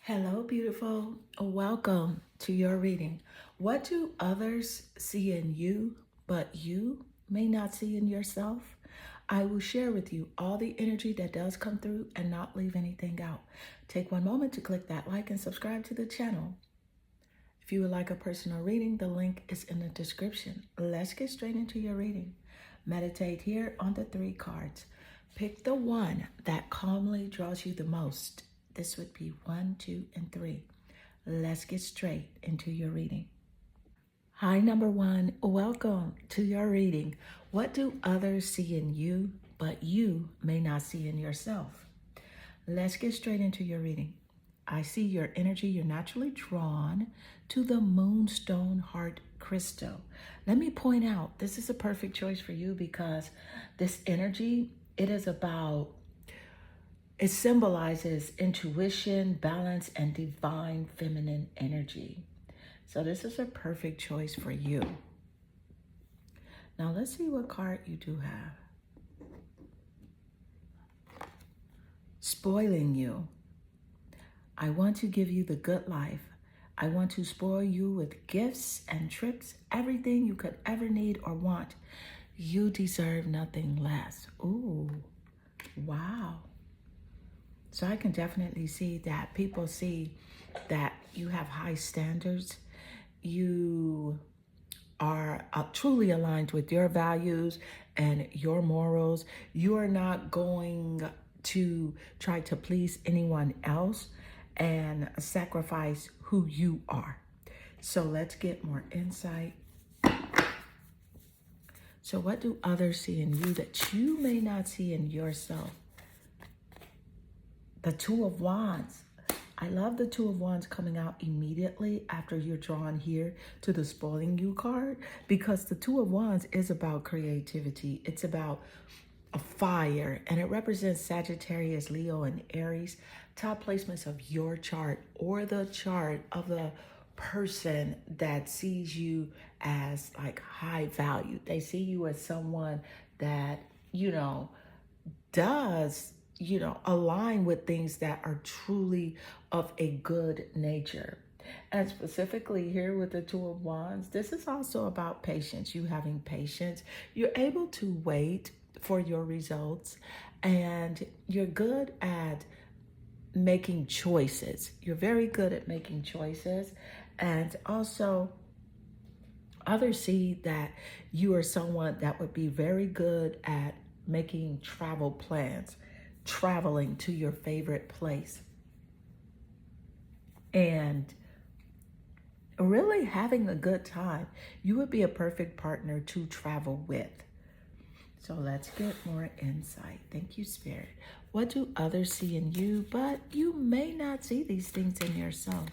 Hello, beautiful. Welcome to your reading. What do others see in you, but you may not see in yourself? I will share with you all the energy that does come through and not leave anything out. Take one moment to click that like and subscribe to the channel. If you would like a personal reading, the link is in the description. Let's get straight into your reading. Meditate here on the 3 cards. Pick the one that calmly draws you the most. This would be 1, 2, and 3. Let's get straight into your reading. Hi, number 1. Welcome to your reading. What do others see in you, but you may not see in yourself? Let's get straight into your reading. I see your energy. You're naturally drawn to the moonstone heart crystal. Let me point out, this is a perfect choice for you because this energy, it symbolizes intuition, balance, and divine feminine energy. So this is a perfect choice for you. Now let's see what card you do have. Spoiling you. I want to give you the good life. I want to spoil you with gifts and trips, everything you could ever need or want. You deserve nothing less. Ooh, wow. So I can definitely see that people see that you have high standards. You are truly aligned with your values and your morals. You are not going to try to please anyone else and sacrifice who you are. So let's get more insight. So what do others see in you that you may not see in yourself? The 2 of Wands. I love the 2 of Wands coming out immediately after you're drawn here to the spoiling you card, because the 2 of Wands is about creativity. It's about a fire, and it represents Sagittarius, Leo, and Aries. Top placements of your chart or the chart of the person that sees you as like high value. They see you as someone that, does align with things that are truly of a good nature. And specifically here with the 2 of Wands, this is also about patience. You having patience. You're able to wait for your results, and you're good at making choices. You're very good at making choices. And also, others see that you are someone that would be very good at making travel plans, traveling to your favorite place, and really having a good time. You would be a perfect partner to travel with. So let's get more insight. Thank you, Spirit. What do others see in you, but you may not see these things in yourself?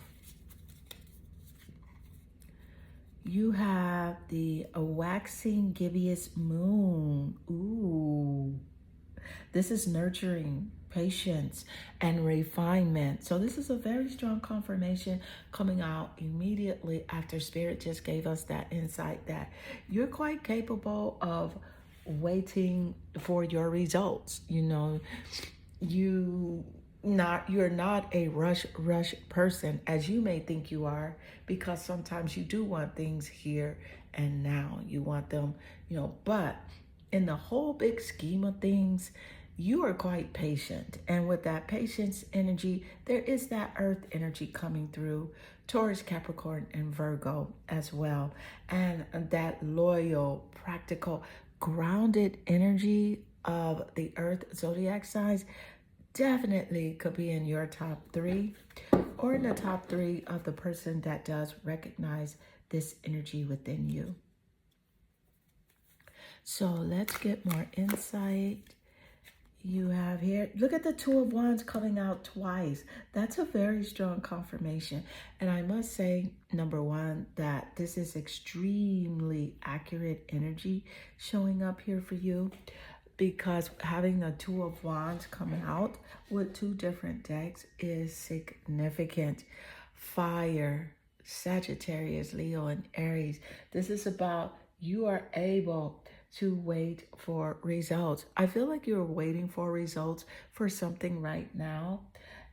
You have the waxing gibbous moon. Ooh. This is nurturing, patience, and refinement. So this is a very strong confirmation coming out immediately after Spirit just gave us that insight that you're quite capable of waiting for your results. You're not a rush person as you may think you are, because sometimes you do want things here and now. You want them, but in the whole big scheme of things, you are quite patient. And with that patience energy, there is that earth energy coming through, Taurus, Capricorn, and Virgo as well. And that loyal, practical, grounded energy of the earth zodiac signs definitely could be in your top 3 or in the top 3 of the person that does recognize this energy within you. So let's get more insight. You have here, look at the 2 of Wands coming out twice. That's a very strong confirmation. And I must say, number 1, that this is extremely accurate energy showing up here for you, because having the 2 of Wands coming out with 2 different decks is significant. Fire, Sagittarius, Leo, and Aries. This is about you are able to wait for results. I feel like you're waiting for results for something right now,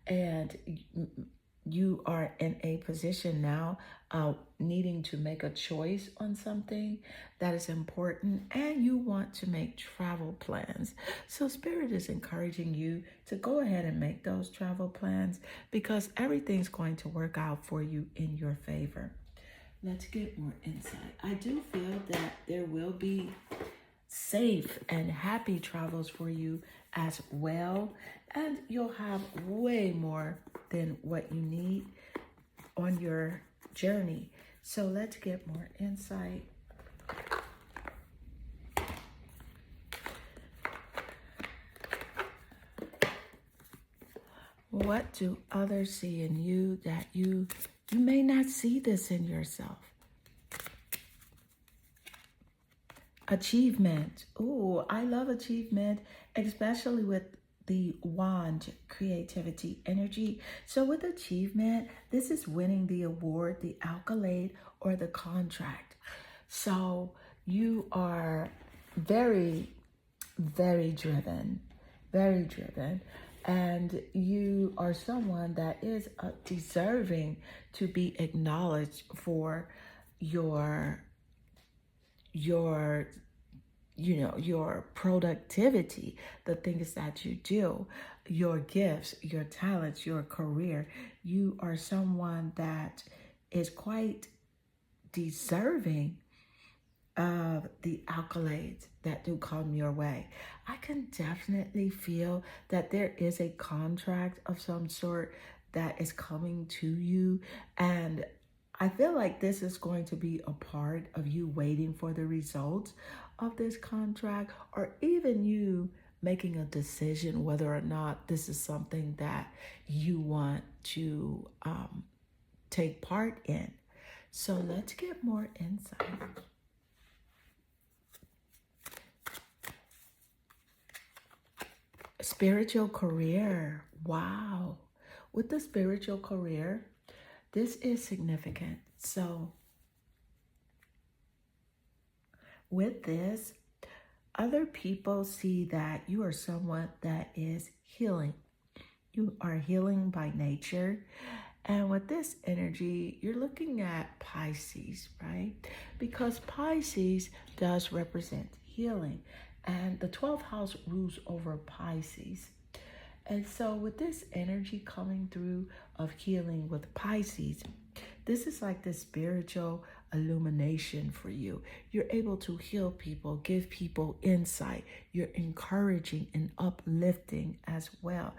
and you are in a position now needing to make a choice on something that is important, and you want to make travel plans. So Spirit is encouraging you to go ahead and make those travel plans because everything's going to work out for you in your favor. Let's get more insight. I do feel that there will be safe and happy travels for you as well, and you'll have way more than what you need on your journey. So let's get more insight. What do others see in you that you may not see this in yourself? Achievement. Oh, I love achievement, especially with the wand creativity energy. So with achievement, this is winning the award, the accolade, or the contract. So you are very, very driven, and you are someone that is deserving to be acknowledged for your your productivity, the things that you do, your gifts, your talents, your career. You are someone that is quite deserving of the accolades that do come your way. I can definitely feel that there is a contract of some sort that is coming to you, and I feel like this is going to be a part of you waiting for the results of this contract, or even you making a decision whether or not this is something that you want to take part in. So let's get more insight. Spiritual career. Wow. With the spiritual career, this is significant. So with this, other people see that you are someone that is healing. You are healing by nature. And with this energy, you're looking at Pisces, right? Because Pisces does represent healing. And the 12th house rules over Pisces. And so with this energy coming through of healing with Pisces, this is like the spiritual illumination for you. You're able to heal people, give people insight. You're encouraging and uplifting as well.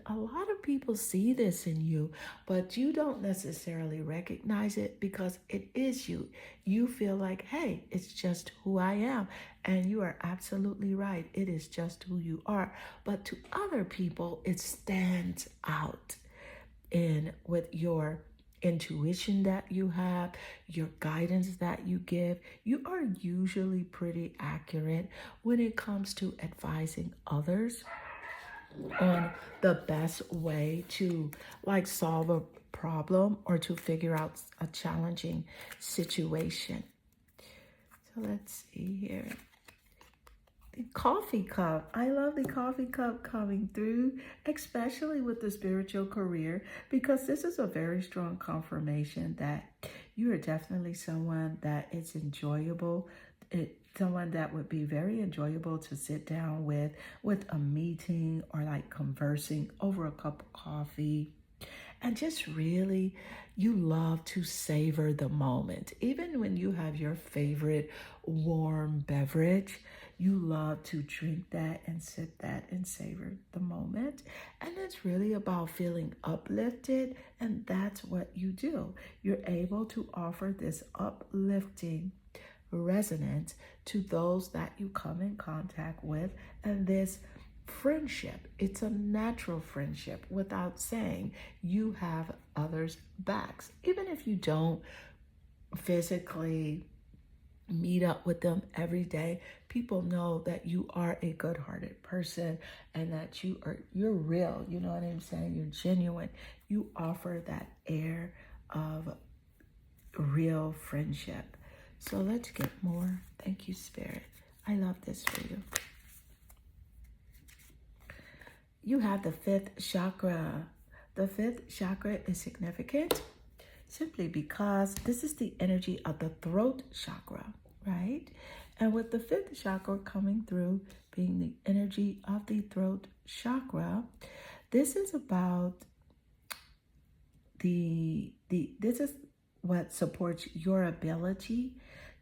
A lot of people see this in you, but you don't necessarily recognize it because it is you. You feel like, hey, it's just who I am. And you are absolutely right. It is just who you are. But to other people, it stands out in with your intuition that you have, your guidance that you give. You are usually pretty accurate when it comes to advising others on the best way to like solve a problem or to figure out a challenging situation. So let's see here. The coffee cup. I love the coffee cup coming through, especially with the spiritual career, because this is a very strong confirmation that you are definitely someone that is enjoyable. Someone that would be very enjoyable to sit down with a meeting or like conversing over a cup of coffee. And just really, you love to savor the moment. Even when you have your favorite warm beverage, you love to drink that and sip that and savor the moment. And it's really about feeling uplifted, and that's what you do. You're able to offer this uplifting resonance to those that you come in contact with, and this friendship, it's a natural friendship without saying. You have others' backs. Even if you don't physically meet up with them every day, people know that you are a good-hearted person and that you're real. You know what I'm saying? You're genuine. You offer that air of real friendship. So let's get more. Thank you, Spirit. I love this for you. You have the 5th chakra, The fifth chakra is significant simply because this is the energy of the throat chakra, right? And with the fifth chakra coming through, being the energy of the throat chakra, this is about this is what supports your ability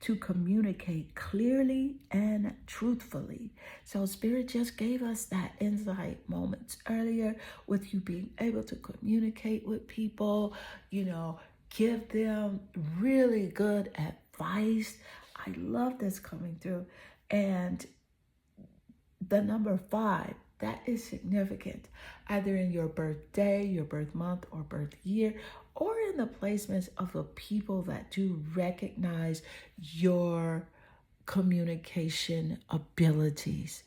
to communicate clearly and truthfully. So Spirit just gave us that insight moments earlier with you being able to communicate with people, give them really good advice. I love this coming through. And the number 5, that is significant, either in your birthday, your birth month, or birth year, or in the placements of the people that do recognize your communication abilities,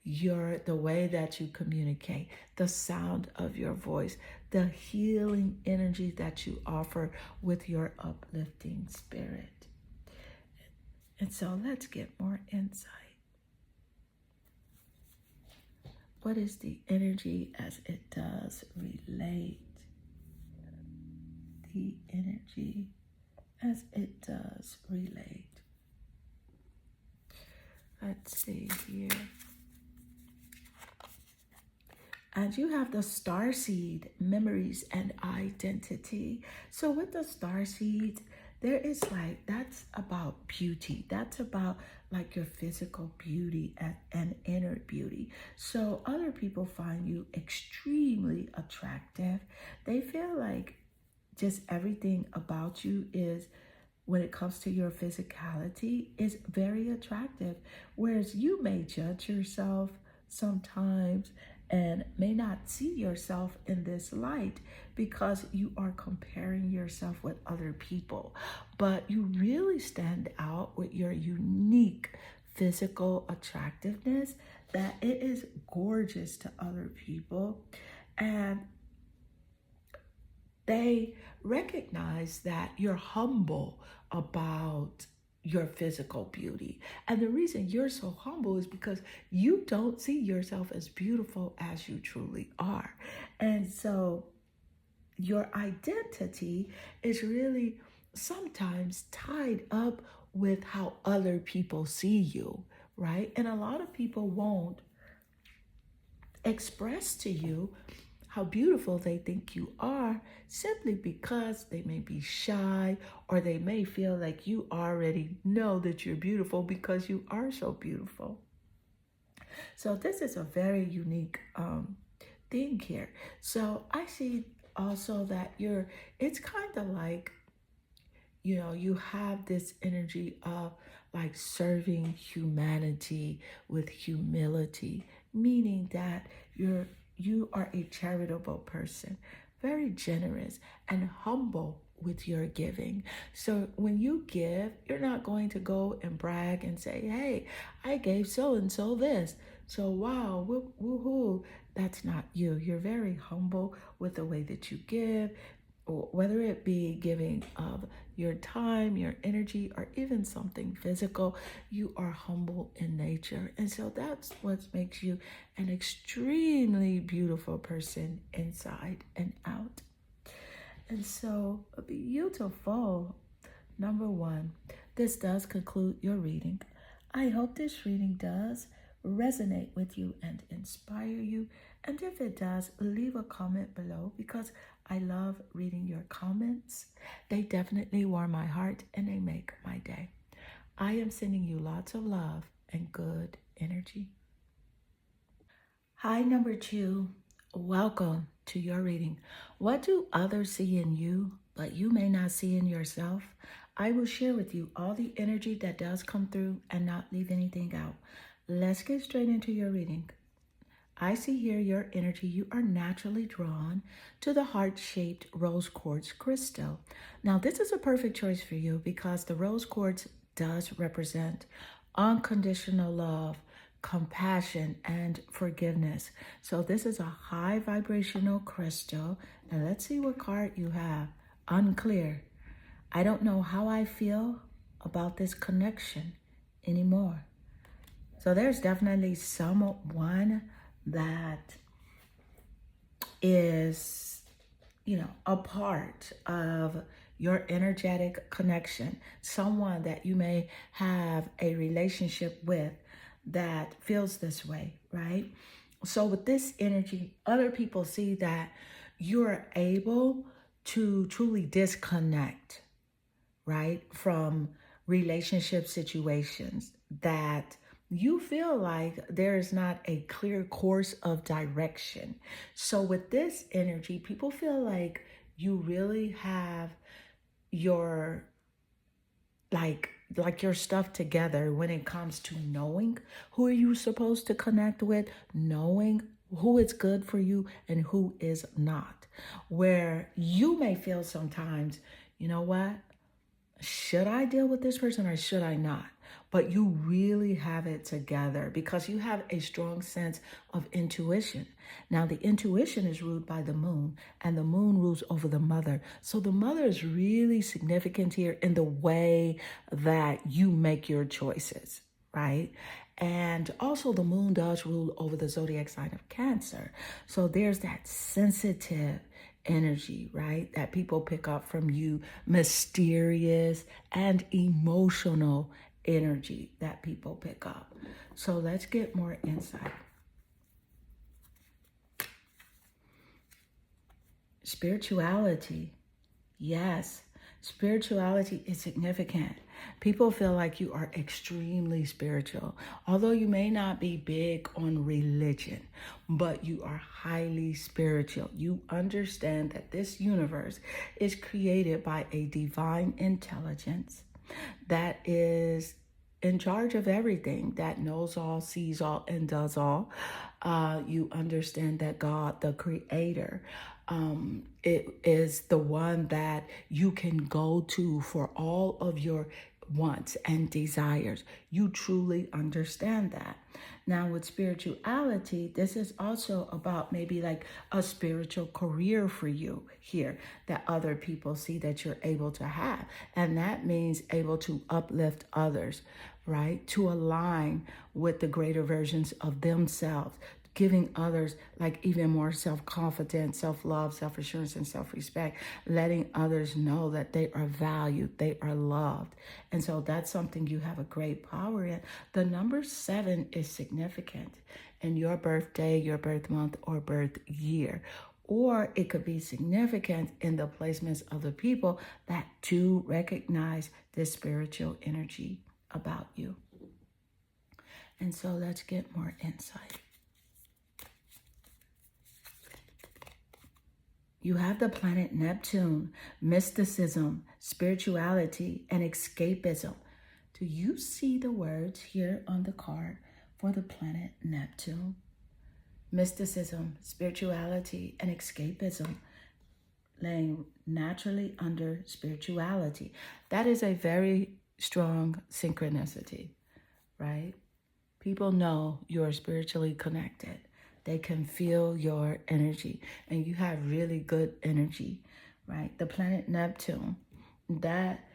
the way that you communicate, the sound of your voice, the healing energy that you offer with your uplifting spirit. And so let's get more insight. What is the energy as it does relate? The energy as it does relate. Let's see here. And you have the star seed, memories and identity. So with the star seed, there is that's about beauty. That's about like your physical beauty and inner beauty. So other people find you extremely attractive. They feel like just everything about you is, when it comes to your physicality, is very attractive. Whereas you may judge yourself sometimes and may not see yourself in this light because you are comparing yourself with other people. But you really stand out with your unique physical attractiveness, that it is gorgeous to other people. And they recognize that you're humble about your physical beauty. And the reason you're so humble is because you don't see yourself as beautiful as you truly are. And so your identity is really sometimes tied up with how other people see you, right? And a lot of people won't express to you how beautiful they think you are, simply because they may be shy, or they may feel like you already know that you're beautiful because you are so beautiful. So this is a very unique thing here. So I see also that it's kind of like, you have this energy of like serving humanity with humility, meaning that you are a charitable person, very generous and humble with your giving. So when you give, you're not going to go and brag and say, hey, I gave so and so this. So wow, woohoo. That's not you. You're very humble with the way that you give, or whether it be giving of your time, your energy, or even something physical. You are humble in nature. And so that's what makes you an extremely beautiful person inside and out. And so beautiful. Number 1, this does conclude your reading. I hope this reading does resonate with you and inspire you. And if it does, leave a comment below, because I love reading your comments. They definitely warm my heart and they make my day. I am sending you lots of love and good energy. Hi, number 2. Welcome to your reading. What do others see in you, but you may not see in yourself? I will share with you all the energy that does come through and not leave anything out. Let's get straight into your reading. I see here your energy. You are naturally drawn to the heart-shaped rose quartz crystal. Now, this is a perfect choice for you because the rose quartz does represent unconditional love, compassion, and forgiveness. So this is a high vibrational crystal. Now, let's see what card you have. Unclear. I don't know how I feel about this connection anymore. So there's definitely someone that is a part of your energetic connection, someone that you may have a relationship with that feels this way, right? So with this energy, other people see that you're able to truly disconnect, right, from relationship situations that you feel like there is not a clear course of direction. So with this energy, people feel like you really have your like your stuff together when it comes to knowing who are you supposed to connect with, knowing who is good for you and who is not. Where you may feel sometimes, you know what? Should I deal with this person or should I not? But you really have it together because you have a strong sense of intuition. Now, the intuition is ruled by the moon, and the moon rules over the mother. So the mother is really significant here in the way that you make your choices, right? And also, the moon does rule over the zodiac sign of Cancer. So there's that sensitive energy, right? That people pick up from you, mysterious and emotional energy that people pick up. So let's get more insight. Spirituality. Yes, spirituality is significant. People feel like you are extremely spiritual, although you may not be big on religion, but you are highly spiritual. You understand that this universe is created by a divine intelligence that is in charge of everything, that knows all, sees all, and does all. You understand that God, the creator, it is the one that you can go to for all of your wants and desires. You truly understand that. Now, with spirituality, this is also about maybe like a spiritual career for you here that other people see that you're able to have. And that means able to uplift others, right? To align with the greater versions of themselves, giving others like even more self-confidence, self-love, self-assurance, and self-respect, letting others know that they are valued, they are loved. And so that's something you have a great power in. The number 7 is significant in your birthday, your birth month, or birth year. Or it could be significant in the placements of the people that do recognize this spiritual energy about you. And so let's get more insight. You have the planet Neptune, mysticism, spirituality, and escapism. Do you see the words here on the card for the planet Neptune? Mysticism, spirituality, and escapism laying naturally under spirituality. That is a very strong synchronicity, right? People know you're spiritually connected. They can feel your energy, and you have really good energy, right? The planet Neptune, that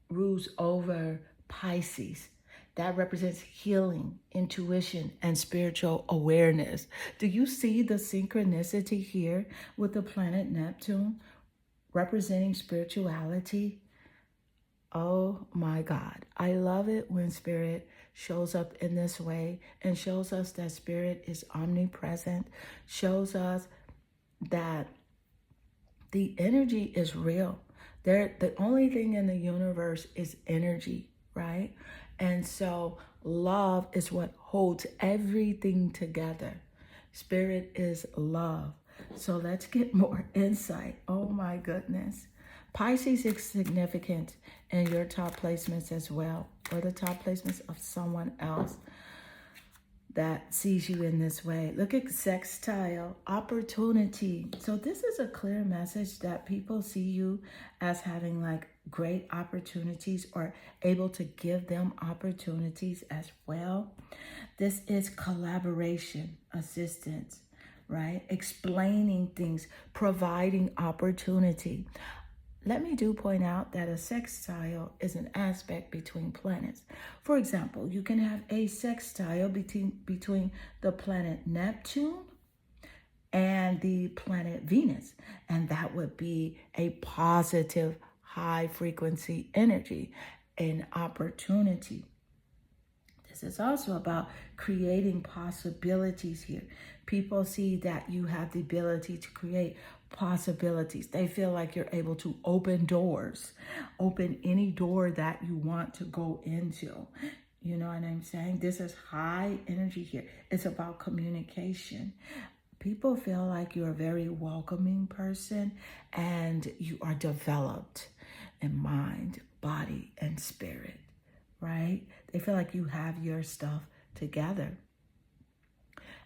rules over Pisces. That represents healing, intuition, and spiritual awareness. Do you see the synchronicity here with the planet Neptune representing spirituality? Oh my God. I love it when spirit shows up in this way and shows us that spirit is omnipresent, shows us that the energy is real. The only thing in the universe is energy, right? And so love is what holds everything together. Spirit is love. So let's get more insight. Oh my goodness. Pisces is significant in your top placements as well, or the top placements of someone else that sees you in this way. Look at sextile, opportunity. So this is a clear message that people see you as having like great opportunities or able to give them opportunities as well. This is collaboration, assistance, right? Explaining things, providing opportunity. Let me point out that a sextile is an aspect between planets. For example, you can have a sextile between the planet Neptune and the planet Venus. And that would be a positive, high frequency energy, an opportunity. This is also about creating possibilities here. People see that you have the ability to create possibilities. They feel like you're able to open doors, open any door that you want to go into. You know what I'm saying? This is high energy here. It's about communication. People feel like you're a very welcoming person and you are developed in mind, body, and spirit, right? They feel like you have your stuff together.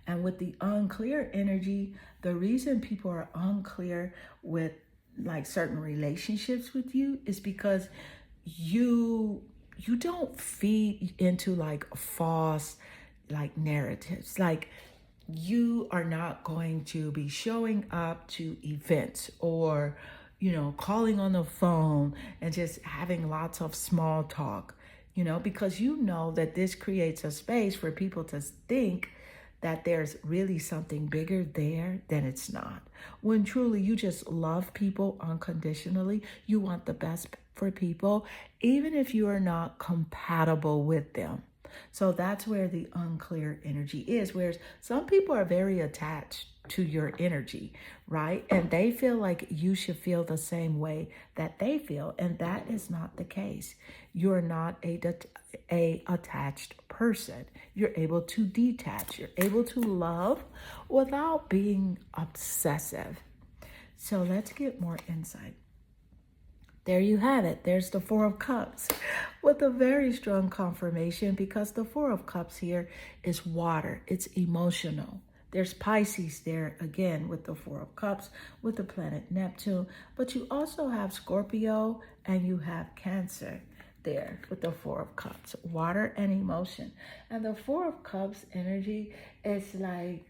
And with the unclear energy, the reason people are unclear with like certain relationships with you is because you don't feed into like false like narratives. Like you are not going to be showing up to events or calling on the phone and just having lots of small talk, because you know that this creates a space for people to think that there's really something bigger there than it's not. When truly you just love people unconditionally, you want the best for people, even if you are not compatible with them. So that's where the unclear energy is. Whereas some people are very attached to your energy, right? And they feel like you should feel the same way that they feel. And that is not the case. You're not a attached person. You're able to detach. You're able to love without being obsessive. So let's get more insight. There you have it. There's the Four of Cups with a very strong confirmation, because the Four of Cups here is water. It's emotional. There's Pisces there again with the Four of Cups with the planet Neptune. But you also have Scorpio and you have Cancer there with the Four of Cups, water and emotion. And the Four of Cups energy is like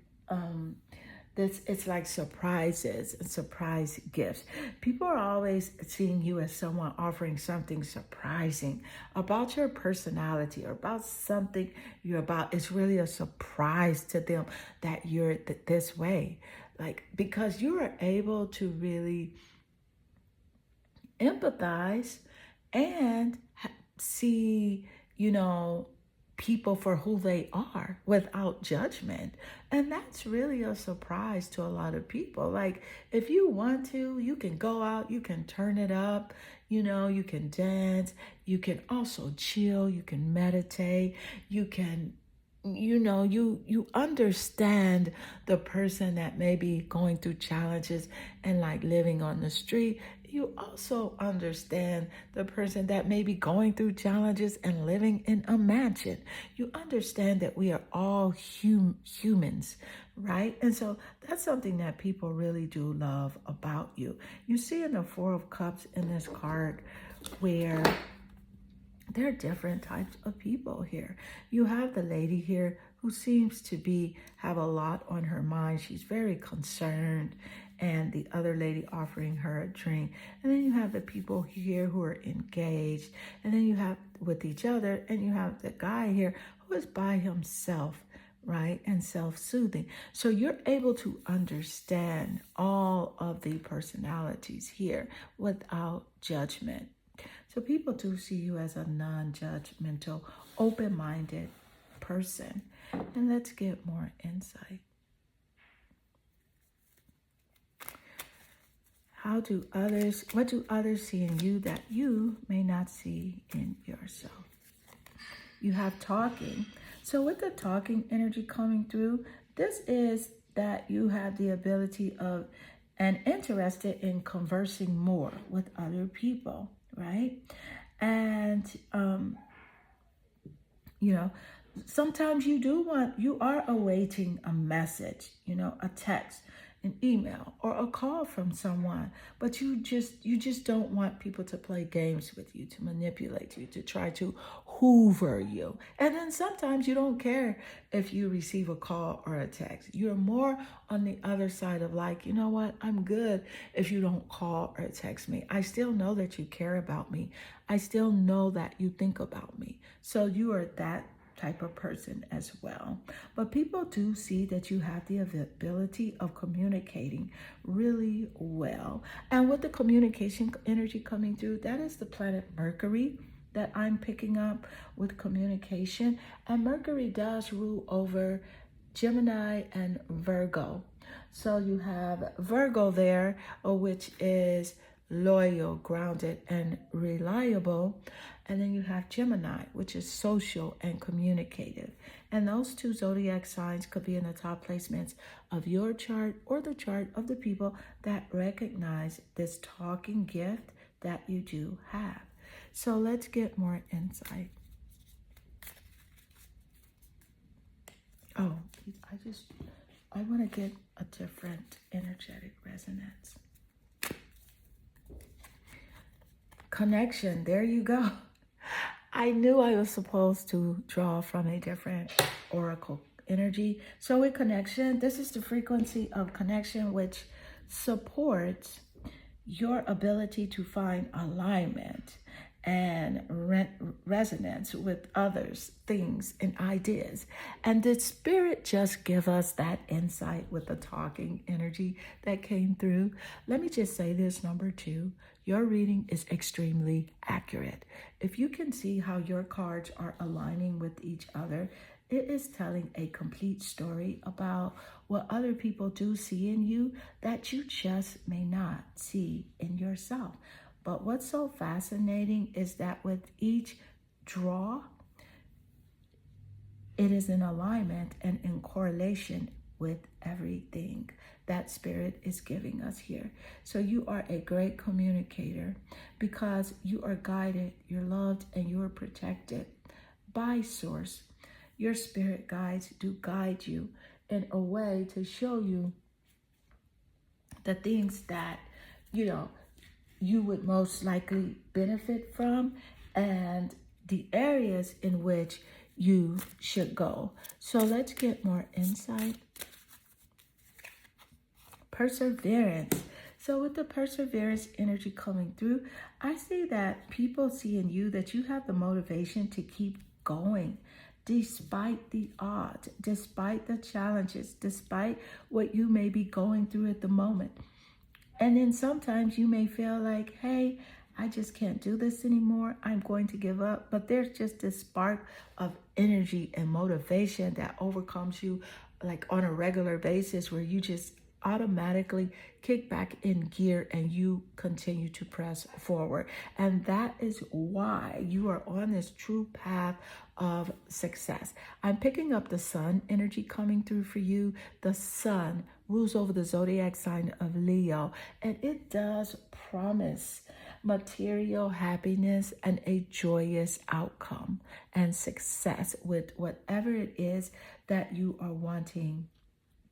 it's like surprises and surprise gifts. People are always seeing you as someone offering something surprising about your personality or about something you're about. It's really a surprise to them that you're this way. Like, because you are able to really empathize and see, people for who they are without judgment. And that's really a surprise to a lot of people. Like, if you want to, you can go out, you can turn it up, you can dance, you can also chill, you can meditate, you can you understand the person that may be going through challenges and like living on the street. You also understand the person that may be going through challenges and living in a mansion. You understand that we are all humans, right? And so that's something that people really do love about you. You see in the Four of Cups in this card where there are different types of people here. You have the lady here who seems to have a lot on her mind. She's very concerned, and the other lady offering her a drink. And then you have the people here who are engaged, and then you have with each other, and you have the guy here who is by himself, right? And self-soothing. So you're able to understand all of the personalities here without judgment. So people do see you as a non-judgmental, open-minded person. And let's get more insight. What do others see in you that you may not see in yourself? You have talking. So with the talking energy coming through, this is that you have the ability of and interested in conversing more with other people, right? And, sometimes you are awaiting a message, a text, an email, or a call from someone, but you just don't want people to play games with you, to manipulate you, to try to hoover you. And then sometimes you don't care if you receive a call or a text. You're more on the other side of like, you know what, I'm good if you don't call or text me. I still know that you care about me. I still know that you think about me. So you are that type of person as well. But people do see that you have the ability of communicating really well. And with the communication energy coming through, that is the planet Mercury that I'm picking up with communication. And Mercury does rule over Gemini and Virgo. So you have Virgo there, which is loyal, grounded, and reliable. And then you have Gemini, which is social and communicative. And those two zodiac signs could be in the top placements of your chart or the chart of the people that recognize this talking gift that you do have. So let's get more insight. Oh, I want to get a different energetic resonance. Connection, there you go. I knew I was supposed to draw from a different oracle energy. So with connection, this is the frequency of connection which supports your ability to find alignment and resonance with others, things, and ideas. And did Spirit just give us that insight with the talking energy that came through? Let me just say this, number 2, your reading is extremely accurate. If you can see how your cards are aligning with each other, it is telling a complete story about what other people do see in you that you just may not see in yourself. But what's so fascinating is that with each draw, it is in alignment and in correlation with everything that Spirit is giving us here. So you are a great communicator because you are guided, you're loved, and you are protected by Source. Your spirit guides do guide you in a way to show you the things that, you would most likely benefit from and the areas in which you should go. So let's get more insight. Perseverance. So with the perseverance energy coming through, I see that people see in you that you have the motivation to keep going despite the odds, despite the challenges, despite what you may be going through at the moment. And then sometimes you may feel like, hey, I just can't do this anymore. I'm going to give up. But there's just this spark of energy and motivation that overcomes you like on a regular basis where you just automatically kick back in gear and you continue to press forward. And that is why you are on this true path of success. I'm picking up the sun energy coming through for you. The sun rules over the zodiac sign of Leo, and it does promise material happiness and a joyous outcome and success with whatever it is that you are wanting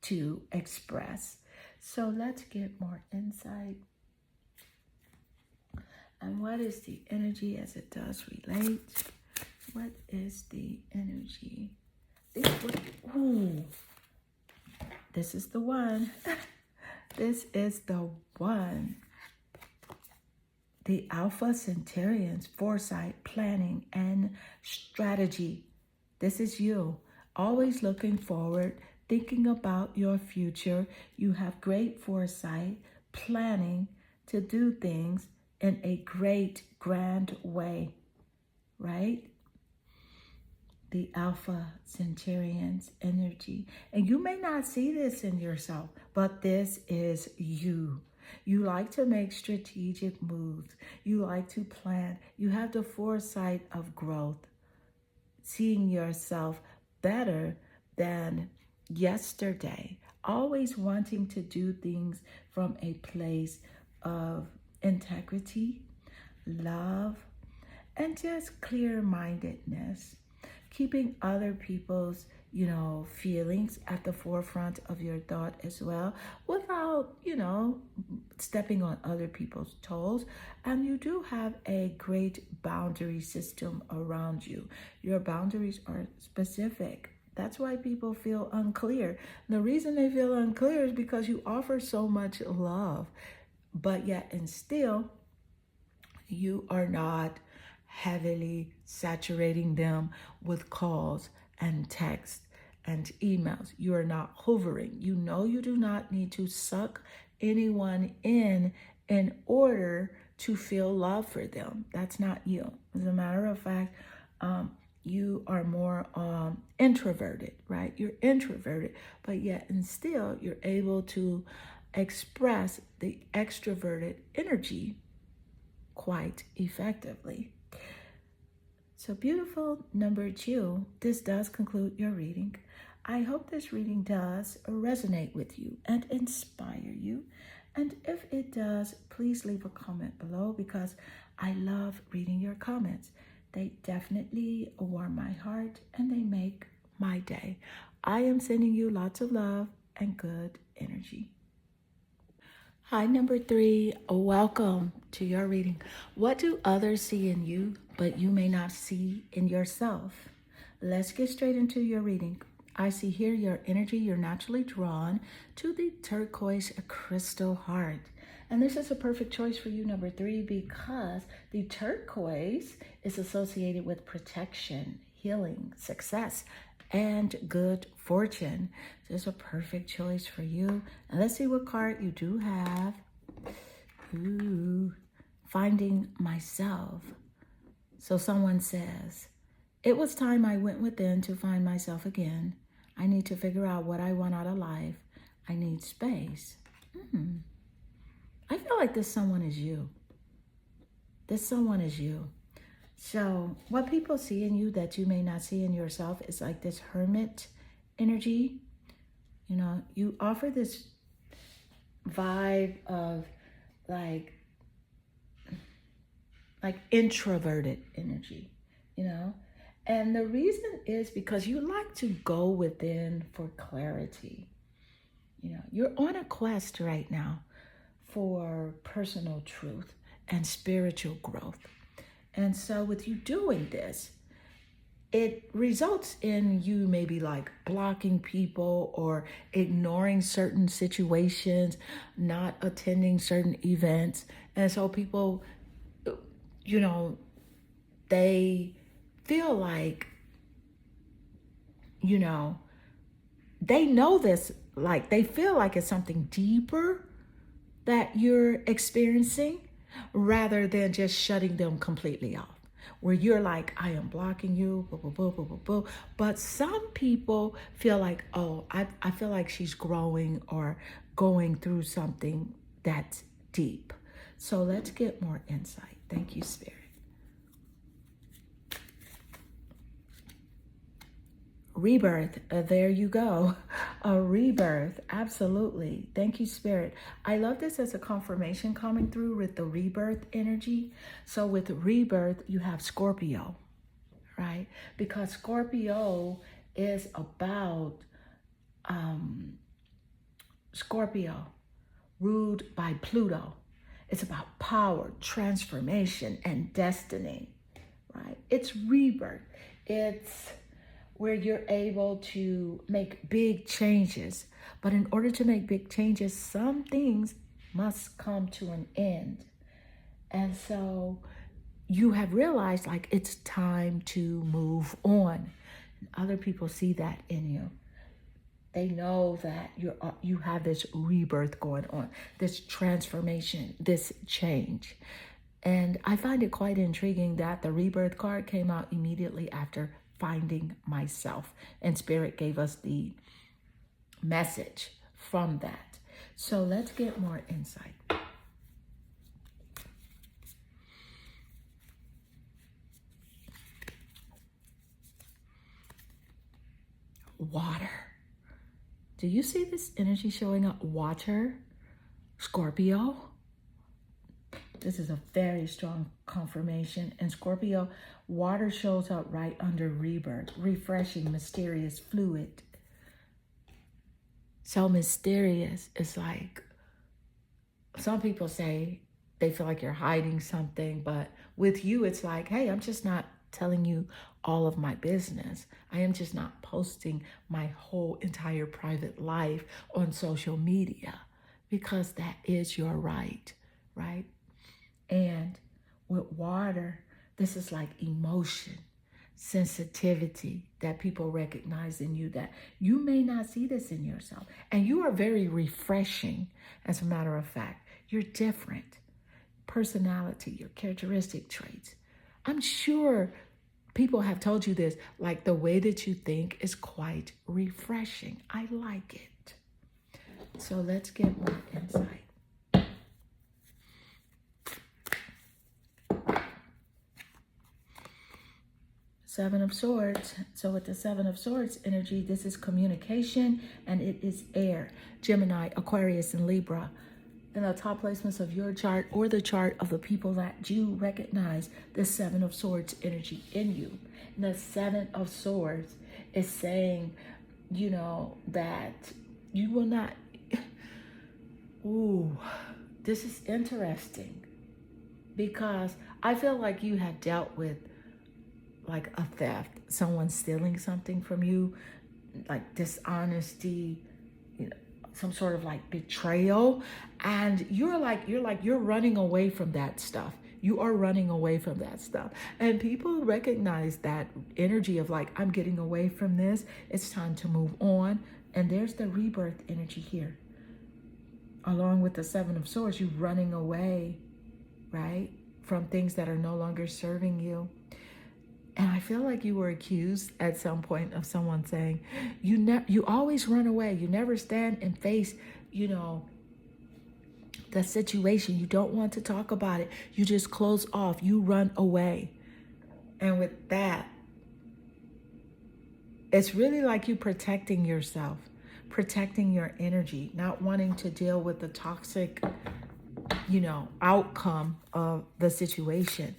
to express. So let's get more insight. And what is the energy as it does relate? What is the energy? Ooh, this is the one. This is the one. The Alpha Centaurians, foresight, planning, and strategy. This is you. Always looking forward, thinking about your future. You have great foresight, planning to do things in a great, grand way, right? The Alpha Centaurians energy. And you may not see this in yourself, but this is you. You like to make strategic moves. You like to plan. You have the foresight of growth, seeing yourself better than yesterday, always wanting to do things from a place of integrity, love, and just clear-mindedness, keeping other people's feelings at the forefront of your thought as well, without stepping on other people's toes. And you do have a great boundary system around you. Your boundaries are specific. That's why people feel unclear. The reason they feel unclear is because you offer so much love, but yet and still you are not heavily saturating them with calls and texts and emails. You are not hovering. You know you do not need to suck anyone in order to feel love for them. That's not you. As a matter of fact, you are more introverted, right? You're introverted, but yet and still you're able to express the extroverted energy quite effectively. So beautiful number 2, this does conclude your reading. I hope this reading does resonate with you and inspire you. And if it does, please leave a comment below because I love reading your comments. They definitely warm my heart and they make my day. I am sending you lots of love and good energy. Hi, number 3. Welcome to your reading. What do others see in you, but you may not see in yourself? Let's get straight into your reading. I see here your energy. You're naturally drawn to the turquoise crystal heart. And this is a perfect choice for you, number 3, because the turquoise is associated with protection, healing, success, and good fortune. So it's a perfect choice for you. And let's see what card you do have. Ooh, finding myself. So someone says, it was time I went within to find myself again. I need to figure out what I want out of life. I need space. I feel like this someone is you. This someone is you. So what people see in you that you may not see in yourself is like this hermit energy. You know, you offer this vibe of like introverted energy, you know? And the reason is because you like to go within for clarity. You know, you're on a quest right now for personal truth and spiritual growth. And so with you doing this, it results in you maybe like blocking people or ignoring certain situations, not attending certain events. And so people, you know, they feel like, you know, they know this, like they feel like it's something deeper that you're experiencing rather than just shutting them completely off. Where you're like, I am blocking you, boo, boo, boo, boo, boo, boo. But some people feel like, oh, I feel like she's growing or going through something that's deep. So let's get more insight. Thank you, Spirit. Rebirth, there you go. A rebirth, absolutely. Thank you, Spirit. I love this as a confirmation coming through with the rebirth energy. So with rebirth, you have Scorpio, right? Because Scorpio is about Scorpio, ruled by Pluto. It's about power, transformation, and destiny, right? It's rebirth. It's where you're able to make big changes. But in order to make big changes, some things must come to an end. And so you have realized like it's time to move on. And other people see that in you. They know that you have this rebirth going on, this transformation, this change. And I find it quite intriguing that the rebirth card came out immediately after finding myself, and Spirit gave us the message from that. So let's get more insight. Water. Do you see this energy showing up? Water, Scorpio. This is a very strong confirmation. And Scorpio, water shows up right under rebirth, refreshing, mysterious, fluid. So mysterious. It's like, some people say they feel like you're hiding something, but with you, it's like, hey, I'm just not telling you all of my business. I am just not posting my whole entire private life on social media because that is your right, right? And with water, This is like emotion, sensitivity that people recognize in you that you may not see this in yourself. And you are very refreshing, as a matter of fact. You're different. Personality, your characteristic traits. I'm sure people have told you this, like the way that you think is quite refreshing. I like it. So let's get more insight. Seven of Swords. So with the Seven of Swords energy, this is communication and it is air. Gemini, Aquarius, and Libra. In the top placements of your chart or the chart of the people that you recognize the Seven of Swords energy in you. And the Seven of Swords is saying, you know, that you will not... Ooh, this is interesting because I feel like you have dealt with like a theft, someone stealing something from you, like dishonesty, you know, some sort of like betrayal, and you're running away from that stuff. You are running away from that stuff. And people recognize that energy of like, I'm getting away from this. It's time to move on. And there's the rebirth energy here. Along with the Seven of Swords, you running away, right, from things that are no longer serving you. And I feel like you were accused at some point of someone saying, you always run away. You never stand and face, you know, the situation. You don't want to talk about it. You just close off. You run away. And with that, it's really like you protecting yourself, protecting your energy, not wanting to deal with the toxic, you know, outcome of the situation.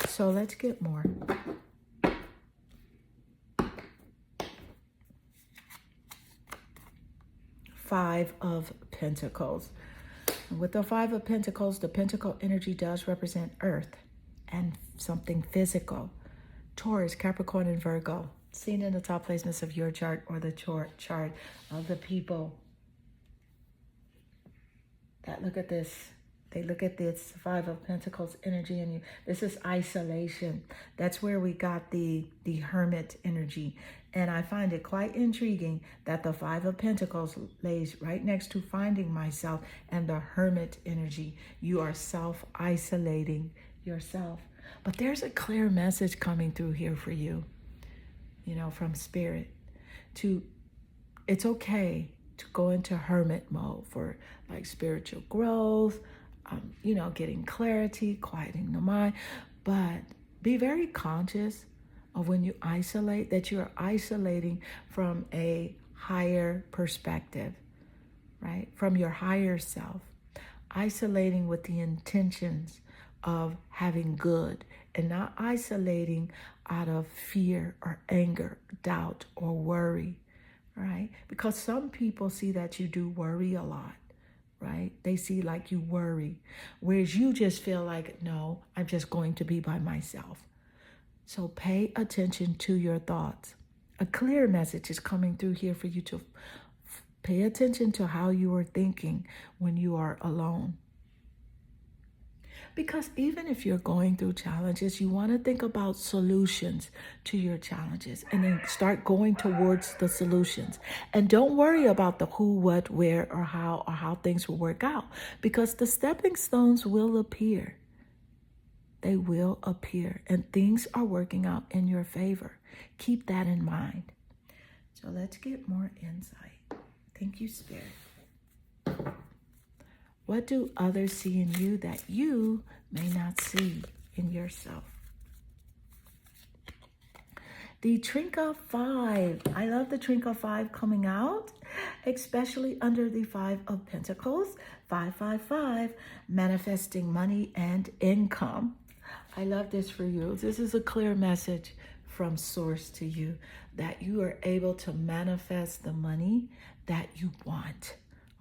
So let's get more. Five of Pentacles. With the Five of Pentacles, the Pentacle energy does represent Earth and something physical. Taurus, Capricorn, and Virgo. Seen in the top placements of your chart or the chart of the people that look at this. They look at this Five of Pentacles energy in you. This is isolation. That's where we got the Hermit energy. And I find it quite intriguing that the Five of Pentacles lays right next to finding myself and the Hermit energy. You are self-isolating yourself. But there's a clear message coming through here for you, you know, from Spirit. It's okay to go into hermit mode for like spiritual growth, you know, getting clarity, quieting the mind. But be very conscious of when you isolate, that you're isolating from a higher perspective, right? From your higher self. Isolating with the intentions of having good and not isolating out of fear or anger, doubt or worry, right? Because some people see that you do worry a lot. Right? They see like you worry, whereas you just feel like, no, I'm just going to be by myself. So pay attention to your thoughts. A clear message is coming through here for you to pay attention to how you are thinking when you are alone. Because even if you're going through challenges, you want to think about solutions to your challenges and then start going towards the solutions. And don't worry about the who, what, where, or how things will work out, because the stepping stones will appear. They will appear and things are working out in your favor. Keep that in mind. So let's get more insight. Thank you, Spirit. What do others see in you that you may not see in yourself? The Trinket 5. I love the Trinket 5 coming out, especially under the Five of Pentacles. 555, manifesting money and income. I love this for you. This is a clear message from Source to you that you are able to manifest the money that you want.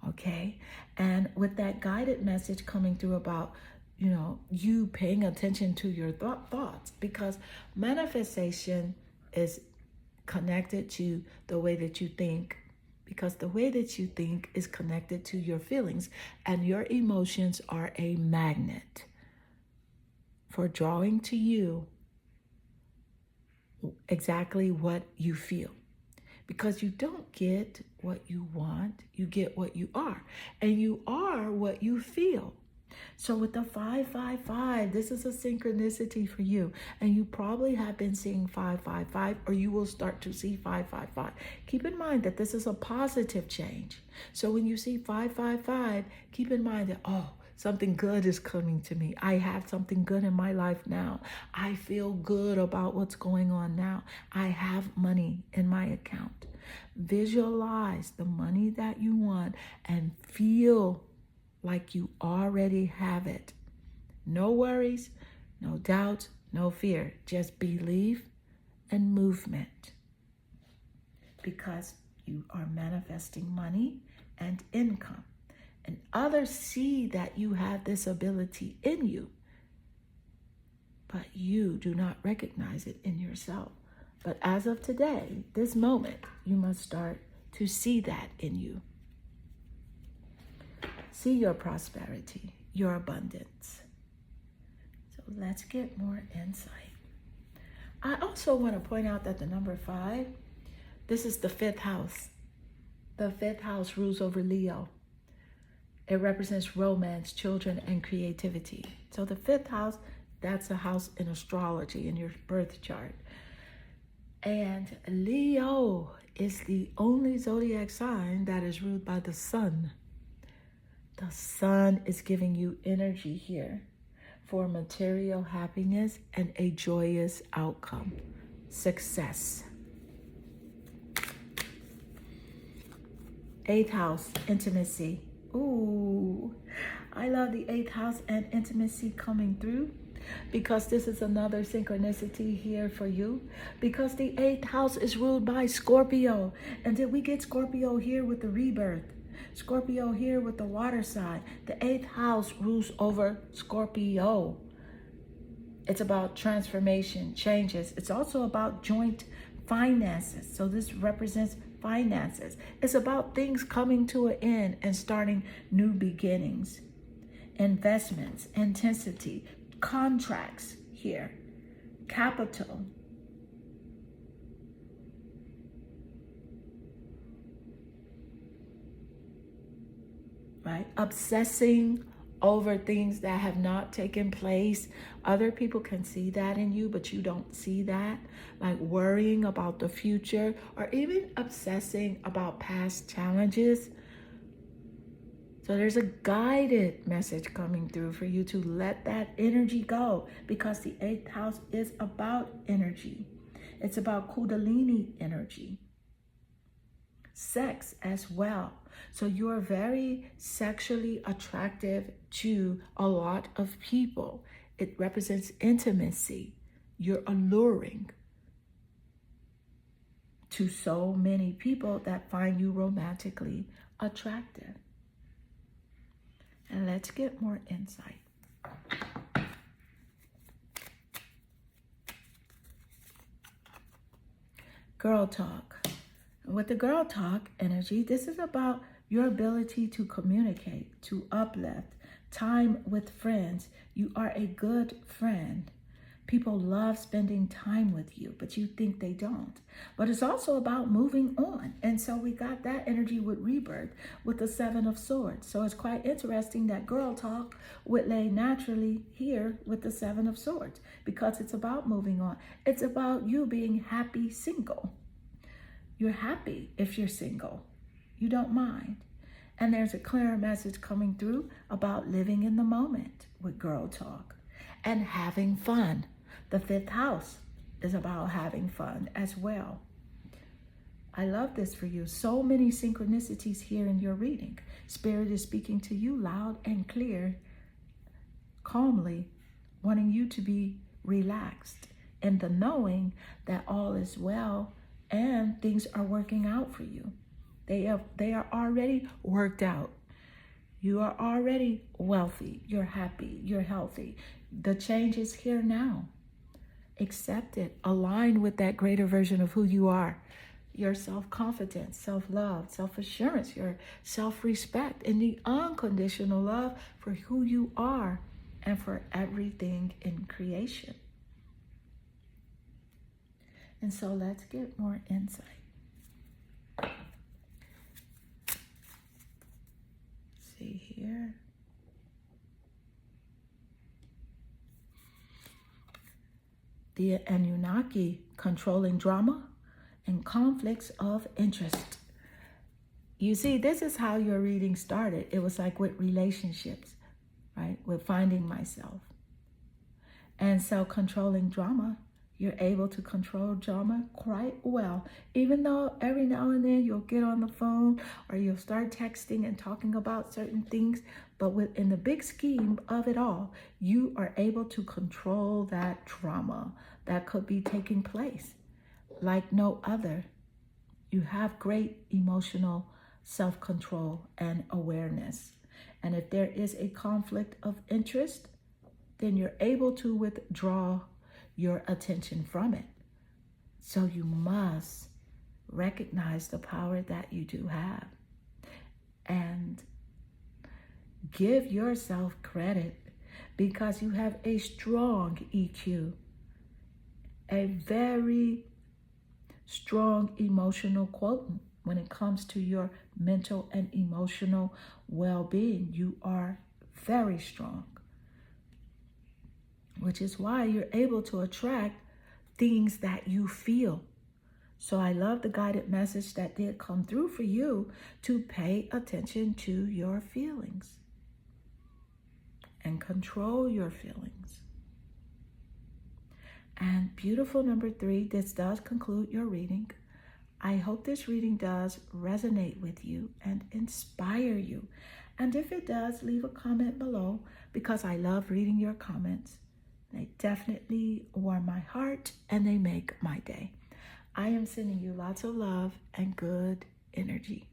Okay, and with that guided message coming through about, you know, you paying attention to your thoughts, because manifestation is connected to the way that you think, because the way that you think is connected to your feelings, and your emotions are a magnet for drawing to you exactly what you feel. Because you don't get what you want, you get what you are. And you are what you feel. So with the 555, this is a synchronicity for you. And you probably have been seeing 555, or you will start to see 555. Keep in mind that this is a positive change. So when you see 555, keep in mind that, oh, something good is coming to me. I have something good in my life now. I feel good about what's going on now. I have money in my account. Visualize the money that you want and feel like you already have it. No worries, no doubts, no fear. Just belief and movement. Because you are manifesting money and income. And others see that you have this ability in you, but you do not recognize it in yourself. But as of today, this moment, you must start to see that in you. See your prosperity, your abundance. So let's get more insight. I also want to point out that the number 5, this is the 5th house. The 5th house rules over Leo. It represents romance, children, and creativity. So the 5th house, that's a house in astrology in your birth chart. And Leo is the only zodiac sign that is ruled by the sun. The sun is giving you energy here for material happiness and a joyous outcome, success. 8th house, intimacy. Ooh, I love the 8th house and intimacy coming through, because this is another synchronicity here for you, because the 8th house is ruled by Scorpio. And did we get Scorpio here with the rebirth? Scorpio here with the water sign. The 8th house rules over Scorpio. It's about transformation, changes. It's also about joint finances. So this represents finances. It's about things coming to an end and starting new beginnings. Investments, intensity, contracts here, capital. Right? Obsessing over things that have not taken place. Other people can see that in you, but you don't see that. Like worrying about the future, or even obsessing about past challenges. So there's a guided message coming through for you to let that energy go, because the 8th house is about energy. It's about Kundalini energy. Sex as well. So you're very sexually attractive to a lot of people. It represents intimacy. You're alluring to so many people that find you romantically attractive. And let's get more insight. Girl talk. With the girl talk energy, this is about your ability to communicate, to uplift, time with friends. You are a good friend. People love spending time with you, but you think they don't. But it's also about moving on. And so we got that energy with rebirth with the 7 of Swords. So it's quite interesting that girl talk would lay naturally here with the 7 of Swords, because it's about moving on. It's about you being happy single. You're happy if you're single. You don't mind. And there's a clear message coming through about living in the moment with girl talk and having fun. The 5th house is about having fun as well. I love this for you. So many synchronicities here in your reading. Spirit is speaking to you loud and clear, calmly, wanting you to be relaxed in the knowing that all is well and things are working out for you. They are already worked out. You are already wealthy. You're happy. You're healthy. The change is here now. Accept it. Align with that greater version of who you are. Your self-confidence, self-love, self-assurance, your self-respect, and the unconditional love for who you are and for everything in creation. And so let's get more insight. See here. The Anunnaki controlling drama and conflicts of interest. You see, this is how your reading started. It was like with relationships, right? With finding myself. And so controlling drama, you're able to control drama quite well. Even though every now and then you'll get on the phone or you'll start texting and talking about certain things, but within the big scheme of it all, you are able to control that drama that could be taking place like no other. You have great emotional self-control and awareness. And if there is a conflict of interest, then you're able to withdraw your attention from it. So you must recognize the power that you do have and give yourself credit because you have a strong EQ, a very strong emotional quotient when it comes to your mental and emotional well-being. You are very strong, which is why you're able to attract things that you feel. So I love the guided message that did come through for you to pay attention to your feelings and control your feelings. And beautiful number 3, this does conclude your reading. I hope this reading does resonate with you and inspire you. And if it does, leave a comment below because I love reading your comments. They definitely warm my heart and they make my day. I am sending you lots of love and good energy.